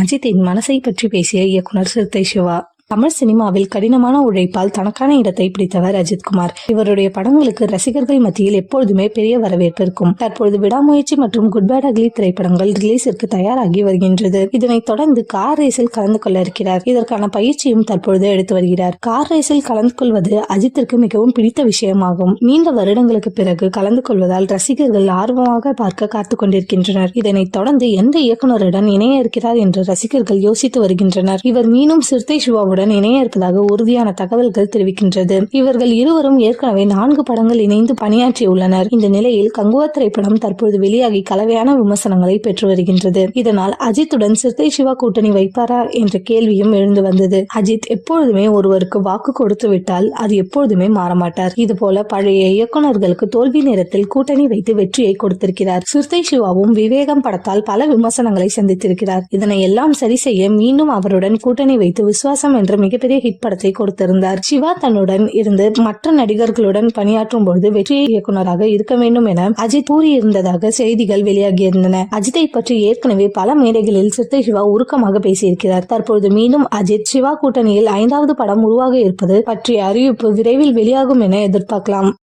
அஜித்தின் மனசை பற்றி பேசிய இயக்குனர் சிறுத்தை சிவா. தமிழ் சினிமாவில் கடினமான உழைப்பால் தனக்கான இடத்தை பிடித்தவர் அஜித்குமார். இவருடைய படங்களுக்கு ரசிகர்கள் மத்தியில் எப்பொழுதுமே பெரிய வரவேற்பு இருக்கும். தற்பொழுது விடாமுயற்சி மற்றும் குட் பேட் அக்லி திரைப்படங்கள் ரிலீஸிற்கு தயாராகி வருகின்றது. இதனைத் தொடர்ந்து கார் ரேஸில் கலந்து கொள்ள இருக்கிறார். இதற்கான பயிற்சியும் தற்பொழுது எடுத்து வருகிறார். கார் ரேஸில் கலந்து கொள்வது அஜித்திற்கு மிகவும் பிடித்த விஷயமாகும். நீண்ட வருடங்களுக்கு பிறகு கலந்து கொள்வதால் ரசிகர்கள் ஆர்வமாக பார்க்க காத்துக் கொண்டிருக்கின்றனர். இதனைத் தொடர்ந்து எந்த இயக்குனருடன் இணைய இருக்கிறார் என்று ரசிகர்கள் யோசித்து வருகின்றனர். இவர் மீண்டும் சிறுத்தை சிவாவுடன் இணைய இருப்பதாக உறுதியான தகவல்கள் தெரிவிக்கின்றது. இவர்கள் இருவரும் ஏற்கனவே 4 படங்கள் இணைந்து பணியாற்றியுள்ளனர். இந்த நிலையில் கங்குவா திரைப்படம் தற்போது வெளியாகி கலவையான விமர்சனங்களை பெற்று வருகின்றது. இதனால் அஜித்துடன் சிறுத்தை சிவா கூட்டணி வைப்பாரா என்ற கேள்வியும் எழுந்து வந்தது. அஜித் எப்பொழுதுமே ஒருவருக்கு வாக்கு கொடுத்து விட்டால் அது எப்பொழுதுமே மாறமாட்டார். இதுபோல பழைய இயக்குநர்களுக்கு தோல்வி நேரத்தில் கூட்டணி வைத்து வெற்றியை கொடுத்திருக்கிறார். சிறுத்தை சிவாவும் விவேகம் படத்தால் பல விமர்சனங்களை சந்தித்திருக்கிறார். இதனை எல்லாம் சரி செய்ய மீண்டும் அவருடன் கூட்டணி வைத்து விசுவாசம் என்ற மிகப்பெரிய ஹிட் படத்தை கொடுத்திருந்தார். சிவா தன்னுடன் இருந்து மற்ற நடிகர்களுடன் பணியாற்றும் பொழுது வெற்றி இயக்குநராக இருக்க வேண்டும் என அஜித் கூறியிருந்ததாக செய்திகள் வெளியாகியிருந்தன. அஜித்தை பற்றி ஏற்கனவே பல மேடைகளில் சிறுத்தை சிவா உருக்கமாக பேசியிருக்கிறார். தற்பொழுது மீண்டும் அஜித் சிவா கூட்டணியில் 5வது படம் உருவாக இருப்பது பற்றிய அறிவிப்பு விரைவில் வெளியாகும் என எதிர்பார்க்கலாம்.